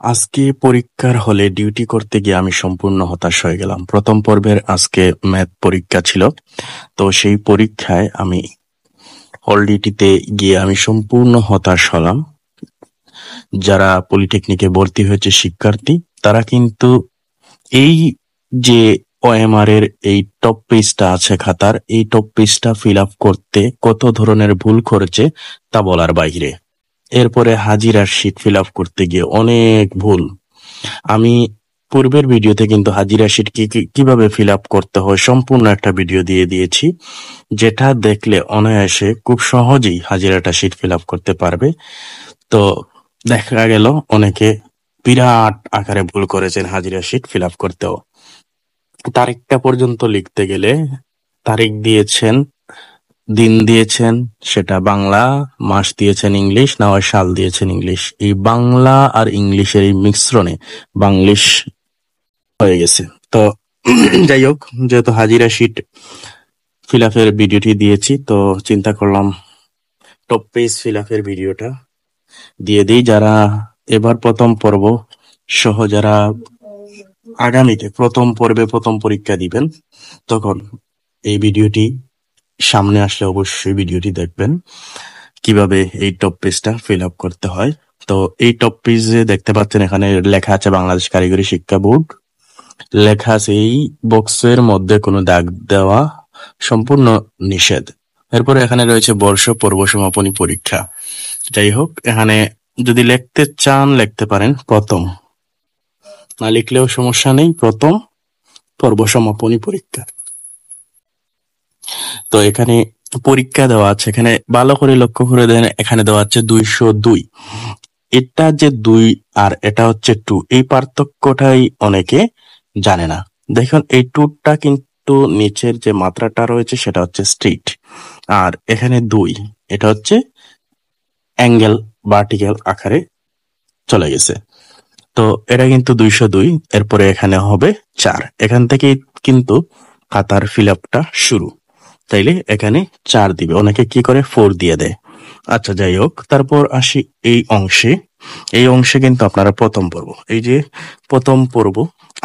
আজকে পরীক্ষার হলে ডিউটি করতে গিয়ে আমি সম্পূর্ণ হতাশ হয়ে গেলাম। প্রথম পর্বের আজকে ম্যাথ পরীক্ষা ছিল। তো সেই পরীক্ষায় আমি হল ডিউটিতে গিয়ে আমি সম্পূর্ণ হতাশ হলাম। যারা পলিটেকনিকে ভর্তি হয়েছে শিক্ষার্থী, তারা কিন্তু এই যে ওএমআর এর এই টপ পেজটা আছে খাতার, এই টপ পেজটা ফিল আপ করতে কত ধরনের ভুল করেছে তা বলার বাইরে। এরপরে হাজিরার শিট ফিল আপ করতে গিয়ে অনেক ভুল। আমি পূর্বের ভিডিওতে কিন্তু হাজিরা শিট কিভাবে ফিল আপ করতে হয় সম্পূর্ণ একটা ভিডিও দিয়ে দিয়েছি, যেটা দেখলে অনায়াসে খুব সহজেই হাজিরাটা শিট ফিল আপ করতে পারবে। তো দেখা গেল অনেকে বিরাট আকারে ভুল করেছেন হাজিরা শিট ফিল আপ করতেও। তারিখটা পর্যন্ত লিখতে গেলে তারিখ দিয়েছেন, দিন দিয়েছেন সেটা বাংলা, মাস দিয়েছেন ইংলিশ, না হয় সাল দিয়েছেন ইংলিশ। এই বাংলা আর ইংলিশের এই মিশ্রণে বাংলিশ হয়ে গেছে। তো যাই হোক, যেহেতু হাজিরা শিট ফিল আপের ভিডিওটি দিয়েছি, তো চিন্তা করলাম টপ পেজ ফিল আপের ভিডিওটা দিয়ে দিই। যারা এবার প্রথম পর্ব সহ যারা আগামীতে প্রথম পর্বে প্রথম পরীক্ষা দিবেন, তখন এই ভিডিওটি সামনে আসলে অবশ্যই ভিডিওটি দেখবেন কিভাবে এই টপ পেজটা ফিল আপ করতে হয়। তো এই টপ পেজে দেখতে পাচ্ছেন এখানে লেখা আছে বাংলাদেশ কারিগরি শিক্ষা বোর্ড, লেখা আছে এই বক্সের মধ্যে কোনো দাগ দেওয়া সম্পূর্ণ নিষেধ। এরপরে এখানে রয়েছে বর্ষ পর্ব সমাপনী পরীক্ষা। যাই হোক, এখানে যদি লিখতে চান লিখতে পারেন প্রথম, না লিখলেও সমস্যা নেই, প্রথম পর্ব সমাপনী পরীক্ষা। তো এখানে পরীক্ষা দেওয়া আছে, এখানে ভালো করে লক্ষ্য করে দেন, এখানে দেওয়া আছে 202। এটা যে 2 আর এটা হচ্ছে 2, এই পার্থক্যটাই অনেকে জানে না। দেখুন এই 2টা কিন্তু নিচের যে মাত্রাটা রয়েছে সেটা হচ্ছে স্ট্রেট, আর এখানে 2 এটা হচ্ছে অ্যাঙ্গেল ভার্টিক্যাল আকারে চলে গেছে। তো এটা কিন্তু 202, এরপরে এখানে হবে 4। এখান থেকেই কিন্তু খাতার ফিল আপটা শুরু, তাইলে এখানে 4 দিবে, অনেকে কি করে 4 দিয়ে দেয়। আচ্ছা যাই হোক, তারপর আসি এই অংশে। এই অংশে কিন্তু আপনারা প্রথম পর্ব, এই যে প্রথম পর্ব,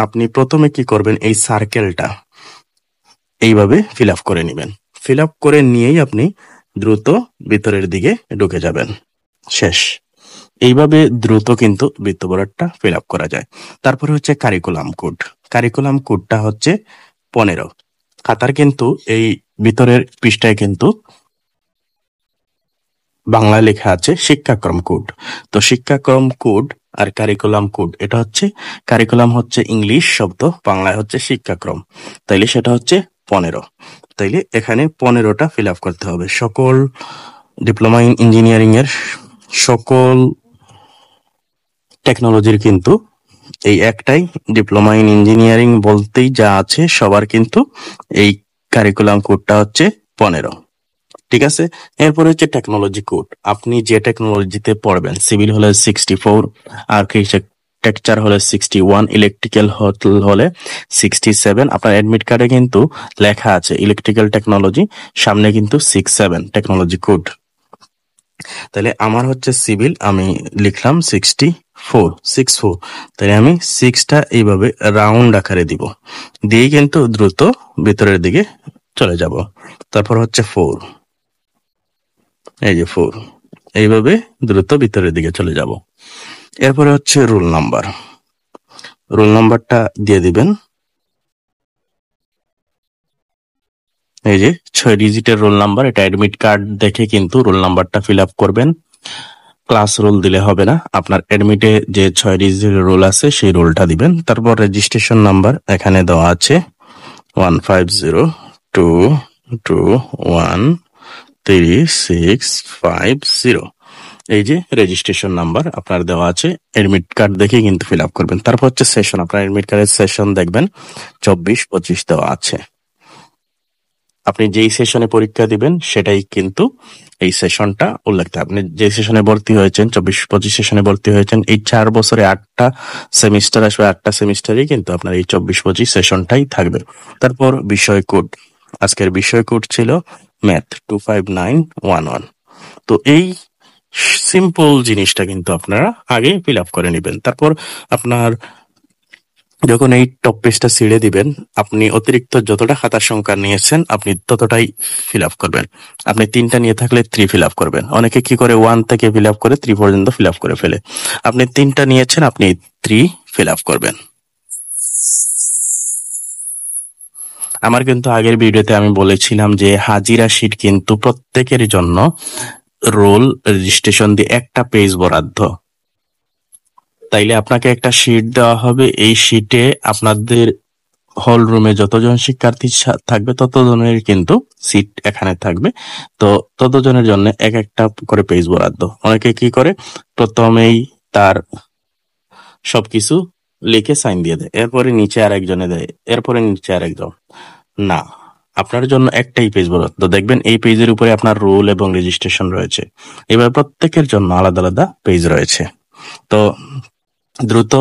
আপনি প্রথমে কি করবেন, এই সার্কেলটা এইভাবে ফিল আপ করে নেবেন। ফিল আপ করে নিয়েই আপনি দ্রুত ভিতরের দিকে ঢুকে যাবেন। শেষ। এইভাবে দ্রুত কিন্তু বৃত্তবরাটটা ফিল আপ করা যায়। তারপরে হচ্ছে কারিকুলাম কোড। কারিকুলাম কোডটা হচ্ছে 15। খাতার কিন্তু এই ভিতরের পৃষ্ঠায় কিন্তু বাংলায় লেখা আছে শিক্ষাক্রম কোড। তো শিক্ষাক্রম কোড আর কারিকুলাম কোড, এটা হচ্ছে কারিকুলাম হচ্ছে ইংলিশ শব্দ, বাংলায় হচ্ছে শিক্ষাক্রম, তাইলে সেটা হচ্ছে 15। তাইলে এখানে 15টা ফিল আপ করতে হবে। সকল ডিপ্লোমা ইন ইঞ্জিনিয়ারিং এর সকল টেকনোলজির কিন্তু এই একটাই, ডিপ্লোমা ইন ইঞ্জিনিয়ারিং বলতেই যা আছে সবার কিন্তু এই কারিকুলাম কোডটা হচ্ছে 15। ঠিক আছে, এরপরে হচ্ছে টেকনোলজি কোড। আপনি যে টেকনোলজিতে পড়বেন, সিভিল হলে 64, আর্কিটেকচার হলে 61, ইলেকট্রিক্যাল হলে 67। আপনার অ্যাডমিট কার্ডে কিন্তু লেখা আছে ইলেকট্রিক্যাল টেকনোলজি, সামনে কিন্তু 67 টেকনোলজি কোড। তাহলে আমার হচ্ছে সিভিল, আমি লিখলাম 64। তাহলে আমি 6টা এইভাবে রাউন্ড আকারে দিব, দিয়ে কিন্তু দ্রুত ভিতরের দিকে চলে যাব। তারপর হচ্ছে 4, এই যে 4, এইভাবে দ্রুত ভিতরের দিকে চলে যাব। এরপরে হচ্ছে রোল নাম্বার। রোল নাম্বারটা দিয়ে দিবেন, এই যে 6 ডিজিটের রোল নাম্বার। এটা অ্যাডমিট কার্ড দেখে কিন্তু রোল নাম্বারটা ফিল আপ করবেন। ক্লাস রোল দিলে হবে না, আপনার অ্যাডমিটে যে 6 ডিজিটের রোল আছে সেই রোলটা দিবেন। তারপর রেজিস্ট্রেশন নাম্বার এখানে দেওয়া আছে 15022133650। এই যে রেজিস্ট্রেশন নাম্বার আপনার দেওয়া আছে, এডমিট কার্ড দেখে কিন্তু ফিল আপ করবেন। তারপর হচ্ছে সেশন, আপনার এডমিট কার্ডের সেশন দেখবেন 24-25 দেওয়া আছে। আপনি যেই সেশনে পরীক্ষা দিবেন সেটাই কিন্তু এই সেশনটা উল্লেখ থাকবে। আপনি যে সেশনে ভর্তি হয়েছেন, 24-25 সেশনে ভর্তি হয়েছেন, এই 4 বছরে 8টা সেমিস্টার আসবে, 8টা সেমিস্টারই কিন্তু আপনার এই 24-25 সেশনটাই থাকবে। তারপর বিষয় কোড, আজকের বিষয় কোড ছিল ম্যাথ 25911। তো এই সিম্পল জিনিসটা কিন্তু আপনারা আগে ফিল আপ করে নেবেন। তারপর আপনার যখন এই টপ পেজটা ছেড়ে দিবেন, আপনি অতিরিক্ত যতটা খাতার সংখ্যা নিয়েছেন আপনি ততটাই ফিল আপ করবেন। আপনি 3টা নিয়ে থাকলে 3 ফিল আপ করবেন। অনেকে কি করে 1 থেকে ফিল আপ করে 3 পর্যন্ত ফিল আপ করে ফেলে। আপনি 3টা নিয়েছেন, আপনি 3 ফিল আপ করবেন। আমার কিন্তু আগের ভিডিওতে আমি বলেছিলাম যে হাজিরা শিট কিন্তু প্রত্যেকের জন্য রোল রেজিস্ট্রেশন দিয়ে একটা পেজ বরাদ্দ। তাইলে আপনাকে একটা শিট দেওয়া হবে, এই শিটে আপনাদের হল রুমে যতজন শিক্ষার্থী থাকবে ততজনের কিন্তু সিট এখানে থাকবে। তো ততজনের জন্য এক একটা করে পেজ বরাদ্দ। অনেকে কি করে প্রথমেই তার সবকিছু লিখে সাইন দিয়ে দেয়, এরপরে নিচে আরেকজনে দেয়, এরপরে নিচে আরেকজন। না, আপনার জন্য একটাই পেজ বরাদ্দ। দেখবেন এই পেজের উপরে আপনার রোল এবং রেজিস্ট্রেশন রয়েছে। এবার প্রত্যেকের জন্য আলাদা আলাদা পেজ রয়েছে। তো দ্রুত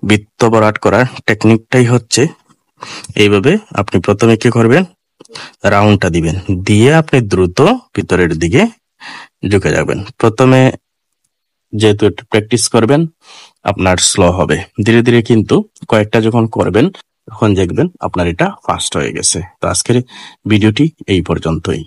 বৃত্ত ভরাট করার টেকনিকটাই হচ্ছে এইভাবে। আপনি প্রথমে কি করবেন, রাউন্ডটা দিবেন, দিয়ে আপনি দ্রুত ভিতরের দিকে ঢুকে যাবেন। প্রথমে যেহেতু একটু প্র্যাকটিস করবেন আপনার স্লো হবে, ধীরে ধীরে কিন্তু কয়েকটা যখন করবেন তখন দেখবেন আপনার এটা ফাস্ট হয়ে গেছে। তো আজকের ভিডিওটি এই পর্যন্তই।